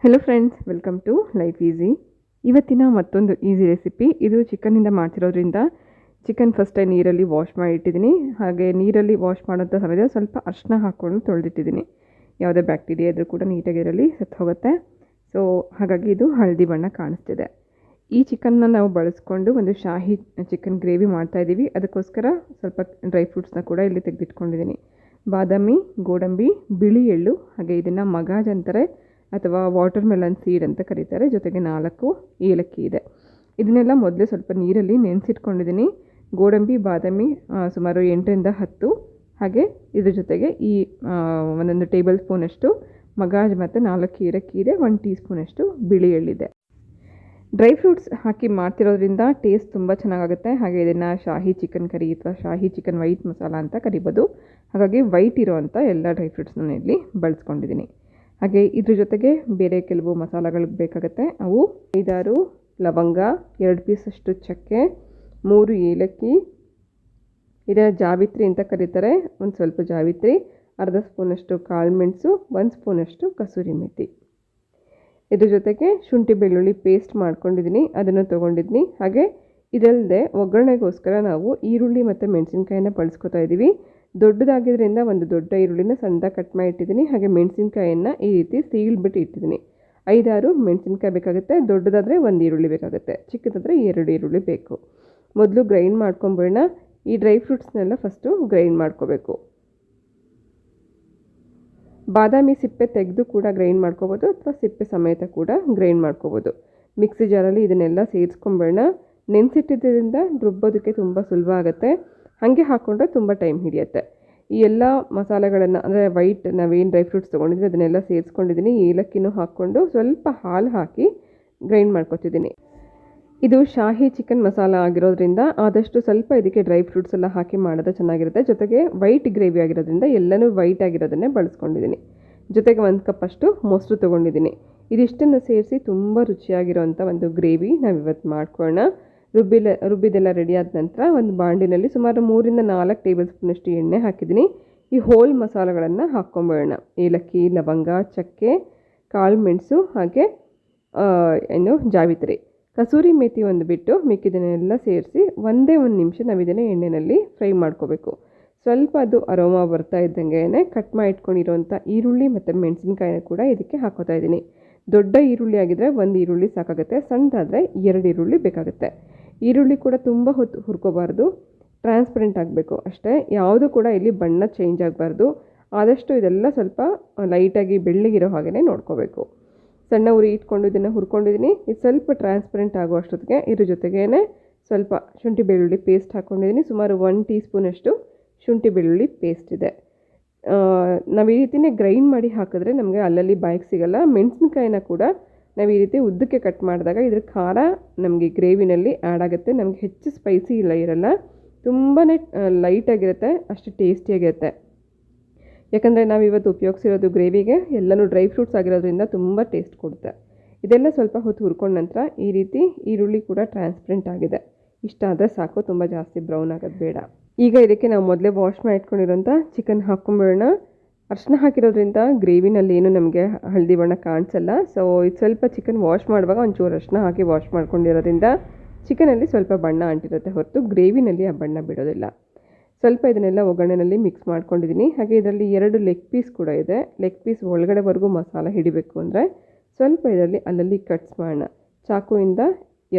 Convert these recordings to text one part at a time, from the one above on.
Hello friends, welcome to life easy. ಇವತ್ತಿನ ಮತ್ತೊಂದು easy recipe. ಇದು ಚಿಕನ್ನಿಂದ ಮಾಡ್ತಿರೋದ್ರಿಂದ ಚಿಕನ್ ಫಸ್ಟೇ ನೀರಲ್ಲಿ ವಾಶ್ ಮಾಡಿಟ್ಟಿದ್ದೀನಿ. ಹಾಗೆ ನೀರಲ್ಲಿ ವಾಶ್ ಮಾಡೋಂಥ ಸಮಯದಲ್ಲಿ ಸ್ವಲ್ಪ ಅರಿಶಿನ ಹಾಕ್ಕೊಂಡು ತೊಳೆದಿಟ್ಟಿದ್ದೀನಿ. ಯಾವುದೇ ಬ್ಯಾಕ್ಟೀರಿಯಾ ಇದ್ರೂ ಕೂಡ ನೀಟಾಗಿ ಇದರಲ್ಲಿ ಸತ್ತು ಹೋಗುತ್ತೆ. ಸೊ ಹಾಗಾಗಿ ಇದು ಹಳದಿ ಬಣ್ಣ ಕಾಣಿಸ್ತಿದೆ. ಈ ಚಿಕನ್ನ ನಾವು ಬಳಸ್ಕೊಂಡು ಒಂದು ಶಾಹಿ ಚಿಕನ್ ಗ್ರೇವಿ ಮಾಡ್ತಾಯಿದ್ದೀವಿ. ಅದಕ್ಕೋಸ್ಕರ ಸ್ವಲ್ಪ ಡ್ರೈ ಫ್ರೂಟ್ಸ್ನ ಕೂಡ ಇಲ್ಲಿ ತೆಗೆದಿಟ್ಕೊಂಡಿದ್ದೀನಿ. ಬಾದಾಮಿ, ಗೋಡಂಬಿ, ಬಿಳಿ ಎಳ್ಳು, ಹಾಗೆ ಇದನ್ನು ಮಗಾಜ್ ಅಂತಾರೆ ಅಥವಾ ವಾಟರ್ ಮೆಲನ್ ಸೀಡ್ ಅಂತ ಕರೀತಾರೆ. ಜೊತೆಗೆ 4 ಏಲಕ್ಕಿ ಇದೆ. ಇದನ್ನೆಲ್ಲ ಮೊದಲೇ ಸ್ವಲ್ಪ ನೀರಲ್ಲಿ ನೆನೆಸಿಟ್ಕೊಂಡಿದ್ದೀನಿ. ಗೋಡಂಬಿ, ಬಾದಾಮಿ ಸುಮಾರು 8ರಿಂದ 10, ಹಾಗೆ ಇದ್ರ ಜೊತೆಗೆ ಈ 1 ಟೇಬಲ್ ಸ್ಪೂನಷ್ಟು ಮಗಾಜ್ ಮತ್ತು 4 ಏಲಕ್ಕಿ ಇದೆ. 1 ಟೀ ಸ್ಪೂನಷ್ಟು ಬಿಳಿ ಎಳ್ಳಿದೆ. ಡ್ರೈ ಫ್ರೂಟ್ಸ್ ಹಾಕಿ ಮಾಡ್ತಿರೋದ್ರಿಂದ ಟೇಸ್ಟ್ ತುಂಬ ಚೆನ್ನಾಗಾಗುತ್ತೆ. ಹಾಗೆ ಇದನ್ನು ಶಾಹಿ ಚಿಕನ್ ಕರಿ ಅಥವಾ ಶಾಹಿ ಚಿಕನ್ ವೈಟ್ ಮಸಾಲ ಅಂತ ಕರಿಬೋದು. ಹಾಗಾಗಿ ವೈಟ್ ಇರೋವಂಥ ಎಲ್ಲ ಡ್ರೈ ಫ್ರೂಟ್ಸ್ನ ಇಲ್ಲಿ ಬಳಸ್ಕೊಂಡಿದ್ದೀನಿ. ಹಾಗೆ ಇದ್ರ ಜೊತೆಗೆ ಬೇರೆ ಕೆಲವು ಮಸಾಲೆಗಳಿಗೆ ಬೇಕಾಗುತ್ತೆ. ಅವು 5-6 ಲವಂಗ, 2 ಪೀಸಷ್ಟು ಚಕ್ಕೆ, 3 ಏಲಕ್ಕಿ, ಇದನ್ನು ಜಾವಿತ್ರಿ ಅಂತ ಕರೀತಾರೆ, ಒಂದು ಸ್ವಲ್ಪ ಜಾವಿತ್ರಿ, ಅರ್ಧ ಸ್ಪೂನಷ್ಟು ಕಾಳು ಮೆಣಸು, 1 ಸ್ಪೂನಷ್ಟು ಕಸೂರಿ ಮೇಥಿ. ಇದ್ರ ಜೊತೆಗೆ ಶುಂಠಿ ಬೆಳ್ಳುಳ್ಳಿ ಪೇಸ್ಟ್ ಮಾಡ್ಕೊಂಡಿದ್ದೀನಿ, ಅದನ್ನು ತೊಗೊಂಡಿದ್ದೀನಿ. ಹಾಗೆ ಇದಲ್ಲದೆ ಒಗ್ಗರಣೆಗೋಸ್ಕರ ನಾವು ಈರುಳ್ಳಿ ಮತ್ತು ಮೆಣಸಿನ್ಕಾಯಿನ ಬಳಸ್ಕೊತಾ ಇದ್ದೀವಿ. ದೊಡ್ಡದಾಗಿದ್ದರಿಂದ ಒಂದು ದೊಡ್ಡ ಈರುಳ್ಳಿನ ಸಣ್ಣದಾಗಿ ಕಟ್ ಮಾಡಿ ಇಟ್ಟಿದ್ದೀನಿ. ಹಾಗೆ ಮೆಣಸಿನ್ಕಾಯನ್ನು ಈ ರೀತಿ ಸೀಳ್ಬಿಟ್ಟು ಇಟ್ಟಿದ್ದೀನಿ. 5-6 ಮೆಣಸಿನ್ಕಾಯಿ ಬೇಕಾಗುತ್ತೆ. ದೊಡ್ಡದಾದರೆ 1 ಈರುಳ್ಳಿ ಬೇಕಾಗುತ್ತೆ, ಚಿಕ್ಕದಾದರೆ 2 ಈರುಳ್ಳಿ ಬೇಕು. ಮೊದಲು ಗ್ರೈಂಡ್ ಮಾಡ್ಕೊಂಬೇಡ. ಈ ಡ್ರೈ ಫ್ರೂಟ್ಸ್ನೆಲ್ಲ ಫಸ್ಟು ಗ್ರೈಂಡ್ ಮಾಡ್ಕೋಬೇಕು. ಬಾದಾಮಿ ಸಿಪ್ಪೆ ತೆಗೆದು ಕೂಡ ಗ್ರೈಂಡ್ ಮಾಡ್ಕೋಬೋದು ಅಥವಾ ಸಿಪ್ಪೆ ಸಮೇತ ಕೂಡ ಗ್ರೈಂಡ್ ಮಾಡ್ಕೋಬೋದು. ಮಿಕ್ಸಿ ಜಾರಲ್ಲಿ ಇದನ್ನೆಲ್ಲ ಸೇರಿಸ್ಕೊಂಬೇಡ. ನೆನೆಸಿಟ್ಟಿದ್ದರಿಂದ ರುಬ್ಬೋದಕ್ಕೆ ತುಂಬ ಸುಲಭ ಆಗುತ್ತೆ. ಹಾಗೆ ಹಾಕ್ಕೊಂಡ್ರೆ ತುಂಬ ಟೈಮ್ ಹಿಡಿಯುತ್ತೆ. ಈ ಎಲ್ಲ ಮಸಾಲೆಗಳನ್ನು ಅಂದರೆ ವೈಟ್ ನಾವೇನು ಡ್ರೈ ಫ್ರೂಟ್ಸ್ ತೊಗೊಂಡಿದ್ವಿ ಅದನ್ನೆಲ್ಲ ಸೇರಿಸ್ಕೊಂಡಿದ್ದೀನಿ. ಏಲಕ್ಕಿನೂ ಹಾಕ್ಕೊಂಡು ಸ್ವಲ್ಪ ಹಾಲು ಹಾಕಿ ಗ್ರೈಂಡ್ ಮಾಡ್ಕೊತಿದ್ದೀನಿ. ಇದು ಶಾಹಿ ಚಿಕನ್ ಮಸಾಲ ಆಗಿರೋದ್ರಿಂದ ಆದಷ್ಟು ಸ್ವಲ್ಪ ಇದಕ್ಕೆ ಡ್ರೈ ಫ್ರೂಟ್ಸ್ ಎಲ್ಲ ಹಾಕಿ ಮಾಡೋದು ಚೆನ್ನಾಗಿರುತ್ತೆ. ಜೊತೆಗೆ ವೈಟ್ ಗ್ರೇವಿ ಆಗಿರೋದ್ರಿಂದ ಎಲ್ಲನೂ ವೈಟ್ ಆಗಿರೋದನ್ನೇ ಬಳಸ್ಕೊಂಡಿದ್ದೀನಿ. ಜೊತೆಗೆ 1 ಕಪ್ಪಷ್ಟು ಮೊಸರು ತೊಗೊಂಡಿದ್ದೀನಿ. ಇದಿಷ್ಟನ್ನು ಸೇರಿಸಿ ತುಂಬ ರುಚಿಯಾಗಿರೋವಂಥ ಒಂದು ಗ್ರೇವಿ ನಾವಿವತ್ತು ಮಾಡ್ಕೊಳ್ಳೋಣ. ರುಬ್ಬಿದೆಲ್ಲ ರೆಡಿ ಆದ ನಂತರ ಒಂದು ಬಾಂಡಿನಲ್ಲಿ ಸುಮಾರು 3-4 ಟೇಬಲ್ ಸ್ಪೂನಷ್ಟು ಎಣ್ಣೆ ಹಾಕಿದ್ದೀನಿ. ಈ ಹೋಲ್ ಮಸಾಲೆಗಳನ್ನು ಹಾಕ್ಕೊಂಬೇಡ. ಏಲಕ್ಕಿ, ಲವಂಗ, ಚಕ್ಕೆ, ಕಾಳು ಮೆಣಸು, ಹಾಗೆ ಜಾವಿತ್ರಿ, ಕಸೂರಿ ಮೇಥಿ ಒಂದು ಬಿಟ್ಟು ಮಿಕ್ಕಿದನ್ನೆಲ್ಲ ಸೇರಿಸಿ ಒಂದೇ 1 ನಿಮಿಷ ನಾವು ಇದನ್ನು ಎಣ್ಣೆಯಲ್ಲಿ ಫ್ರೈ ಮಾಡ್ಕೋಬೇಕು. ಸ್ವಲ್ಪ ಅದು ಅರೋಮಾ ಬರ್ತಾ ಇದ್ದಂಗೆ ಕಟ್ ಮಾಡಿ ಇಟ್ಕೊಂಡಿರೋಂಥ ಈರುಳ್ಳಿ ಮತ್ತು ಮೆಣಸಿನ್ಕಾಯಿನ ಕೂಡ ಇದಕ್ಕೆ ಹಾಕೋತಾ ಇದ್ದೀನಿ. ದೊಡ್ಡ ಈರುಳ್ಳಿ ಆಗಿದ್ದರೆ 1 ಈರುಳ್ಳಿ ಸಾಕಾಗುತ್ತೆ, ಸಣ್ಣದಾದರೆ 2 ಈರುಳ್ಳಿ ಬೇಕಾಗುತ್ತೆ. ಈರುಳ್ಳಿ ಕೂಡ ತುಂಬ ಹೊತ್ತು ಹುರ್ಕೋಬಾರ್ದು, ಟ್ರಾನ್ಸ್ಪರೆಂಟ್ ಆಗಬೇಕು ಅಷ್ಟೇ. ಯಾವುದು ಕೂಡ ಇಲ್ಲಿ ಬಣ್ಣ ಚೇಂಜ್ ಆಗಬಾರ್ದು. ಆದಷ್ಟು ಇದೆಲ್ಲ ಸ್ವಲ್ಪ ಲೈಟಾಗಿ ಬೆಳ್ಳಗಿರೋ ಹಾಗೆ ನೋಡ್ಕೋಬೇಕು. ಸಣ್ಣ ಉರಿ ಇಟ್ಕೊಂಡು ಇದನ್ನು ಹುರ್ಕೊಂಡಿದ್ದೀನಿ. ಇದು ಸ್ವಲ್ಪ ಟ್ರಾನ್ಸ್ಪರೆಂಟ್ ಆಗೋ ಅಷ್ಟೊತ್ತಿಗೆ ಇದ್ರ ಜೊತೆಗೇ ಸ್ವಲ್ಪ ಶುಂಠಿ ಬೆಳ್ಳುಳ್ಳಿ ಪೇಸ್ಟ್ ಹಾಕ್ಕೊಂಡಿದ್ದೀನಿ. ಸುಮಾರು 1 ಟೀ ಸ್ಪೂನಷ್ಟು ಶುಂಠಿ ಬೆಳ್ಳುಳ್ಳಿ ಪೇಸ್ಟ್ ಇದೆ. ನಾವು ಈ ರೀತಿಯೇ ಗ್ರೈಂಡ್ ಮಾಡಿ ಹಾಕಿದ್ರೆ ನಮಗೆ ಅಲ್ಲಲ್ಲಿ ಬಾಯಿಗೆ ಸಿಗಲ್ಲ. ಮೆಣಸಿನ್ಕಾಯಿನ ಕೂಡ ನಾವು ಈ ರೀತಿ ಉದ್ದಕ್ಕೆ ಕಟ್ ಮಾಡಿದಾಗ ಇದ್ರ ಖಾರ ನಮಗೆ ಗ್ರೇವಿನಲ್ಲಿ ಆ್ಯಡ್ ಆಗುತ್ತೆ. ನಮಗೆ ಹೆಚ್ಚು ಸ್ಪೈಸಿ ಇರಲ್ಲ, ತುಂಬಾ ಲೈಟಾಗಿರುತ್ತೆ, ಅಷ್ಟು ಟೇಸ್ಟಿಯಾಗಿರುತ್ತೆ. ಯಾಕಂದರೆ ನಾವು ಇವತ್ತು ಉಪಯೋಗಿಸಿರೋದು ಗ್ರೇವಿಗೆ ಎಲ್ಲನೂ ಡ್ರೈ ಫ್ರೂಟ್ಸ್ ಆಗಿರೋದ್ರಿಂದ ತುಂಬ ಟೇಸ್ಟ್ ಕೊಡುತ್ತೆ. ಇದೆಲ್ಲ ಸ್ವಲ್ಪ ಹೊತ್ತು ಹುರ್ಕೊಂಡ ನಂತರ ಈ ರೀತಿ ಈರುಳ್ಳಿ ಕೂಡ ಟ್ರಾನ್ಸ್ಪರೆಂಟ್ ಆಗಿದೆ. ಇಷ್ಟ ಆದರೆ ಸಾಕು, ತುಂಬ ಜಾಸ್ತಿ ಬ್ರೌನ್ ಆಗೋದು ಬೇಡ. ಈಗ ಇದಕ್ಕೆ ನಾವು ಮೊದಲೇ ವಾಶ್ ಮಾಡಿ ಇಟ್ಕೊಂಡಿರೋಂಥ ಚಿಕನ್ ಹಾಕ್ಕೊಂಬೇಡ. ಅರಿಶಿನ ಹಾಕಿರೋದ್ರಿಂದ ಗ್ರೇವಿನಲ್ಲಿ ಏನು ನಮಗೆ ಹಳದಿ ಬಣ್ಣ ಕಾಣಿಸಲ್ಲ. ಸೊ ಇದು ಸ್ವಲ್ಪ ಚಿಕನ್ ವಾಶ್ ಮಾಡುವಾಗ ಒಂಚೂರು ಅರಿಶಿನ ಹಾಕಿ ವಾಶ್ ಮಾಡ್ಕೊಂಡಿರೋದ್ರಿಂದ ಚಿಕನಲ್ಲಿ ಸ್ವಲ್ಪ ಬಣ್ಣ ಅಂಟಿರುತ್ತೆ ಹೊರತು ಗ್ರೇವಿನಲ್ಲಿ ಆ ಬಣ್ಣ ಬಿಡೋದಿಲ್ಲ. ಸ್ವಲ್ಪ ಇದನ್ನೆಲ್ಲ ಒಗ್ಗರಣೆಯಲ್ಲಿ ಮಿಕ್ಸ್ ಮಾಡ್ಕೊಂಡಿದ್ದೀನಿ. ಹಾಗೆ ಇದರಲ್ಲಿ 2 ಲೆಗ್ ಪೀಸ್ ಕೂಡ ಇದೆ. ಲೆಗ್ ಪೀಸ್ ಒಳಗಡೆವರೆಗೂ ಮಸಾಲ ಹಿಡಿಬೇಕು ಅಂದರೆ ಸ್ವಲ್ಪ ಇದರಲ್ಲಿ ಅಲ್ಲಲ್ಲಿ ಕಟ್ಸ್ ಮಾಡೋಣ. ಚಾಕುವಿಂದ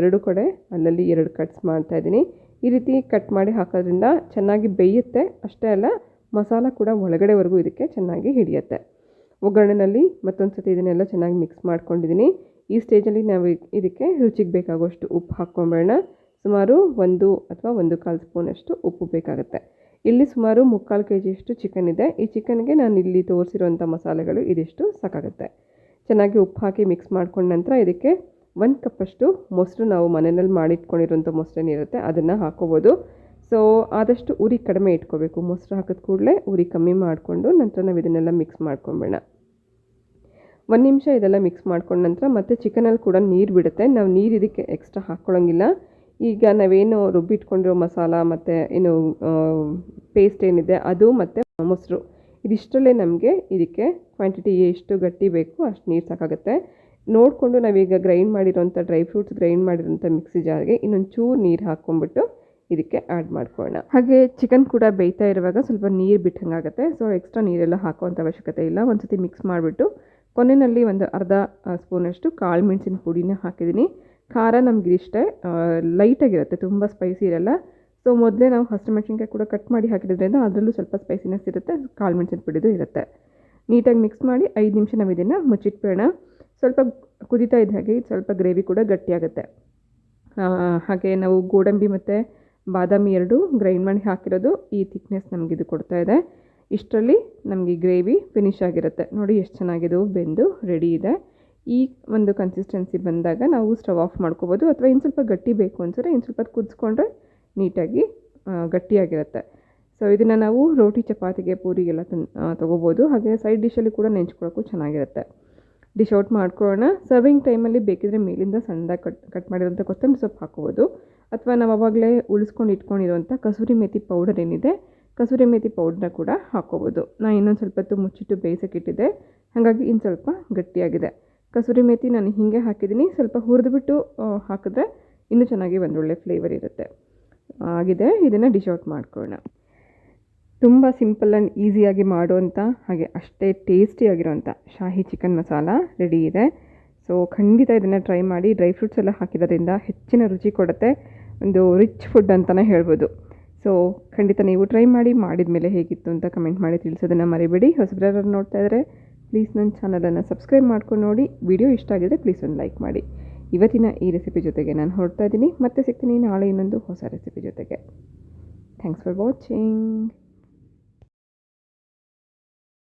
2 ಕಡೆ ಅಲ್ಲಲ್ಲಿ 2 ಕಟ್ಸ್ ಮಾಡ್ತಾಯಿದ್ದೀನಿ. ಈ ರೀತಿ ಕಟ್ ಮಾಡಿ ಹಾಕೋದ್ರಿಂದ ಚೆನ್ನಾಗಿ ಬೇಯುತ್ತೆ. ಅಷ್ಟೇ ಅಲ್ಲ, ಮಸಾಲ ಕೂಡ ಒಳಗಡೆವರೆಗೂ ಇದಕ್ಕೆ ಚೆನ್ನಾಗಿ ಹಿಡಿಯುತ್ತೆ. ಒಗ್ಗರಣೆಯಲ್ಲಿ ಮತ್ತೊಂದು ಸತಿ ಇದನ್ನೆಲ್ಲ ಚೆನ್ನಾಗಿ ಮಿಕ್ಸ್ ಮಾಡ್ಕೊಂಡಿದ್ದೀನಿ. ಈ ಸ್ಟೇಜಲ್ಲಿ ನಾವು ಇದಕ್ಕೆ ರುಚಿಗೆ ಬೇಕಾಗುವಷ್ಟು ಉಪ್ಪು ಹಾಕ್ಕೊಂಬೇಡ. ಸುಮಾರು 1 ಅಥವಾ 1/4 ಸ್ಪೂನಷ್ಟು ಉಪ್ಪು ಬೇಕಾಗುತ್ತೆ. ಇಲ್ಲಿ ಸುಮಾರು 3/4 kg ಚಿಕನ್ ಇದೆ. ಈ ಚಿಕನ್ಗೆ ನಾನು ಇಲ್ಲಿ ತೋರಿಸಿರುವಂಥ ಮಸಾಲೆಗಳು ಇದಿಷ್ಟು ಸಾಕಾಗುತ್ತೆ. ಚೆನ್ನಾಗಿ ಉಪ್ಪು ಹಾಕಿ ಮಿಕ್ಸ್ ಮಾಡ್ಕೊಂಡ ನಂತರ ಇದಕ್ಕೆ 1 ಕಪ್ಪಷ್ಟು ಮೊಸರು, ನಾವು ಮನೆಯಲ್ಲಿ ಮಾಡಿಟ್ಕೊಂಡಿರೋಂಥ ಮೊಸರೇನಿರುತ್ತೆ ಅದನ್ನು ಹಾಕೋಬೋದು. ಸೊ ಆದಷ್ಟು ಉರಿ ಕಡಿಮೆ ಇಟ್ಕೋಬೇಕು. ಮೊಸರು ಹಾಕಿದ ಕೂಡಲೇ ಉರಿ ಕಮ್ಮಿ ಮಾಡಿಕೊಂಡು ನಂತರ ನಾವು ಇದನ್ನೆಲ್ಲ ಮಿಕ್ಸ್ ಮಾಡ್ಕೊಂಬೇಡ. 1 ನಿಮಿಷ ಇದೆಲ್ಲ ಮಿಕ್ಸ್ ಮಾಡ್ಕೊಂಡ ನಂತರ ಮತ್ತೆ ಚಿಕನಲ್ಲಿ ಕೂಡ ನೀರು ಬಿಡುತ್ತೆ. ನಾವು ನೀರು ಇದಕ್ಕೆ ಎಕ್ಸ್ಟ್ರಾ ಹಾಕ್ಕೊಳ್ಳೋಂಗಿಲ್ಲ. ಈಗ ನಾವೇನು ರುಬ್ಬಿಟ್ಕೊಂಡಿರೋ ಮಸಾಲ ಮತ್ತು ಏನು ಪೇಸ್ಟ್ ಏನಿದೆ ಅದು ಮತ್ತು ಮೊಸರು ಇದಿಷ್ಟರಲ್ಲೇ ನಮಗೆ ಇದಕ್ಕೆ ಕ್ವಾಂಟಿಟಿ ಎಷ್ಟು ಗಟ್ಟಿ ಬೇಕು ಅಷ್ಟು ನೀರು ಸಾಕಾಗುತ್ತೆ. ನೋಡಿಕೊಂಡು ನಾವೀಗ ಗ್ರೈಂಡ್ ಮಾಡಿರೋಂಥ ಡ್ರೈ ಫ್ರೂಟ್ಸ್ ಗ್ರೈಂಡ್ ಮಾಡಿರೋಂಥ ಮಿಕ್ಸಿ ಜಾರ್ಗೆ ಇನ್ನೊಂದು ಚೂರು ನೀರು ಹಾಕ್ಕೊಂಬಿಟ್ಟು ಇದಕ್ಕೆ ಆ್ಯಡ್ ಮಾಡ್ಕೊಳ್ಳೋಣ. ಹಾಗೆ ಚಿಕನ್ ಕೂಡ ಬೇಯ್ತಾ ಇರುವಾಗ ಸ್ವಲ್ಪ ನೀರು ಬಿಟ್ಟಂಗಾಗುತ್ತೆ. ಸೊ ಎಕ್ಸ್ಟ್ರಾ ನೀರೆಲ್ಲ ಹಾಕೋವಂಥ ಅವಶ್ಯಕತೆ ಇಲ್ಲ. ಒಂದು ಸತಿ ಮಿಕ್ಸ್ ಮಾಡಿಬಿಟ್ಟು ಕೊನೆಯಲ್ಲಿ ಒಂದು ಅರ್ಧ ಸ್ಪೂನಷ್ಟು ಕಾಳು ಮೆಣಸಿನ ಪುಡಿನ ಹಾಕಿದ್ದೀನಿ. ಖಾರ ನಮ್ಗೆ ಇಷ್ಟೇ, ಲೈಟಾಗಿರುತ್ತೆ, ತುಂಬ ಸ್ಪೈಸಿ ಇರಲ್ಲ. ಸೊ ಮೊದಲೇ ನಾವು ಹಸಿಮೆಣಸಿನ್ಕಾಯಿ ಕೂಡ ಕಟ್ ಮಾಡಿ ಹಾಕಿರೋದ್ರಿಂದ ಅದರಲ್ಲೂ ಸ್ವಲ್ಪ ಸ್ಪೈಸಿನೆಸ್ ಇರುತ್ತೆ, ಕಾಳು ಮೆಣಸಿನ ಪುಡಿದು ಇರುತ್ತೆ. ನೀಟಾಗಿ ಮಿಕ್ಸ್ ಮಾಡಿ 5 ನಿಮಿಷ ನಾವು ಇದನ್ನು ಮುಚ್ಚಿಟ್ಬೇಡ. ಸ್ವಲ್ಪ ಕುದೀತಾ ಇದ್ದ ಹಾಗೆ ಸ್ವಲ್ಪ ಗ್ರೇವಿ ಕೂಡ ಗಟ್ಟಿಯಾಗುತ್ತೆ. ಹಾಗೆ ನಾವು ಗೋಡಂಬಿ ಮತ್ತು ಬಾದಾಮಿ ಎರಡು ಗ್ರೈಂಡ್ ಮಾಡಿ ಹಾಕಿರೋದು ಈ ಥಿಕ್ನೆಸ್ ನಮಗಿದು ಕೊಡ್ತಾ ಇದೆ. ಇಷ್ಟರಲ್ಲಿ ನಮಗೆ ಗ್ರೇವಿ ಫಿನಿಶ್ ಆಗಿರುತ್ತೆ. ನೋಡಿ ಎಷ್ಟು ಚೆನ್ನಾಗಿದು ಬೆಂದು ರೆಡಿ ಇದೆ. ಈ ಒಂದು ಕನ್ಸಿಸ್ಟೆನ್ಸಿ ಬಂದಾಗ ನಾವು ಸ್ಟವ್ ಆಫ್ ಮಾಡ್ಕೋಬೋದು, ಅಥವಾ ಇನ್ನು ಸ್ವಲ್ಪ ಗಟ್ಟಿ ಬೇಕು ಅನ್ಸಿದ್ರೆ ಇನ್ನು ಸ್ವಲ್ಪ ಕುದಿಸ್ಕೊಂಡ್ರೆ ನೀಟಾಗಿ ಗಟ್ಟಿಯಾಗಿರುತ್ತೆ. ಸೊ ಇದನ್ನು ನಾವು ರೋಟಿ ಚಪಾತಿಗೆ ಪೂರಿಗೆಲ್ಲ ತೊಗೋಬೋದು. ಹಾಗೆ ಸೈಡ್ ಡಿಶಲ್ಲಿ ಕೂಡ ನೆಂಚ್ಕೊಳ್ಳೋಕ್ಕೂ ಚೆನ್ನಾಗಿರುತ್ತೆ. ಡಿಶ್ ಔಟ್ ಮಾಡ್ಕೊಳ್ಳೋಣ. ಸರ್ವಿಂಗ್ ಟೈಮಲ್ಲಿ ಬೇಕಿದ್ರೆ ಮೇಲಿಂದ ಸಣ್ಣದಾಗಿ ಕಟ್ ಮಾಡಿರೋಂಥ ಕೊತ್ತಂಬರಿ ಸೊಪ್ಪು ಹಾಕೋಬೋದು, ಅಥವಾ ನಾವು ಆವಾಗಲೇ ಉಳಿಸ್ಕೊಂಡು ಇಟ್ಕೊಂಡಿರೋಂಥ ಕಸೂರಿ ಮೇಥಿ ಪೌಡರ್ ಏನಿದೆ, ಕಸೂರಿ ಮೇಥಿ ಪೌಡ್ರನ್ನ ಕೂಡ ಹಾಕೋಬೋದು. ನಾನು ಇನ್ನೊಂದು ಸ್ವಲ್ಪ ಹೊತ್ತು ಮುಚ್ಚಿಟ್ಟು ಬೇಯಿಸೋಕ್ಕಿಟ್ಟಿದ್ದೆ, ಹಾಗಾಗಿ ಇನ್ನು ಸ್ವಲ್ಪ ಗಟ್ಟಿಯಾಗಿದೆ. ಕಸೂರಿ ಮೇಥಿ ನಾನು ಹೀಗೆ ಹಾಕಿದ್ದೀನಿ, ಸ್ವಲ್ಪ ಹುರಿದ್ಬಿಟ್ಟು ಹಾಕಿದ್ರೆ ಇನ್ನೂ ಚೆನ್ನಾಗಿ ಒಂದೊಳ್ಳೆ ಫ್ಲೇವರ್ ಇರುತ್ತೆ. ಆಗಿದೆ, ಇದನ್ನು ಡಿಶ್ ಔಟ್ ಮಾಡ್ಕೊಳ್ಳೋಣ. ತುಂಬ ಸಿಂಪಲ್ ಆ್ಯಂಡ್ ಈಸಿಯಾಗಿ ಮಾಡುವಂಥ ಹಾಗೆ ಅಷ್ಟೇ ಟೇಸ್ಟಿಯಾಗಿರೋಂಥ ಶಾಹಿ ಚಿಕನ್ ಮಸಾಲ ರೆಡಿ ಇದೆ. ಸೊ ಖಂಡಿತ ಇದನ್ನು ಟ್ರೈ ಮಾಡಿ. ಡ್ರೈ ಫ್ರೂಟ್ಸ್ ಎಲ್ಲ ಹಾಕಿರೋದ್ರಿಂದ ಹೆಚ್ಚಿನ ರುಚಿ ಕೊಡುತ್ತೆ, ಒಂದು ರಿಚ್ ಫುಡ್ ಅಂತಲೇ ಹೇಳ್ಬೋದು. ಸೊ ಖಂಡಿತ ನೀವು ಟ್ರೈ ಮಾಡಿ, ಮಾಡಿದ ಮೇಲೆ ಹೇಗಿತ್ತು ಅಂತ ಕಮೆಂಟ್ ಮಾಡಿ ತಿಳಿಸೋದನ್ನು ಮರಿಬೇಡಿ. ಹೊಸಬ್ರು ನೋಡ್ತಾ ಇದ್ದರೆ ಪ್ಲೀಸ್ ನನ್ನ ಚಾನಲನ್ನು ಸಬ್ಸ್ಕ್ರೈಬ್ ಮಾಡ್ಕೊಂಡು ನೋಡಿ. ವಿಡಿಯೋ ಇಷ್ಟ ಆಗಿದ್ರೆ ಪ್ಲೀಸ್ ಒಂದು ಲೈಕ್ ಮಾಡಿ. ಇವತ್ತಿನ ಈ ರೆಸಿಪಿ ಜೊತೆಗೆ ನಾನು ಹೊರಡ್ತಾ ಇದ್ದೀನಿ. ಮತ್ತೆ ಸಿಗ್ತೀನಿ ನಾಳೆ ಇನ್ನೊಂದು ಹೊಸ ರೆಸಿಪಿ ಜೊತೆಗೆ. Thanks for watching.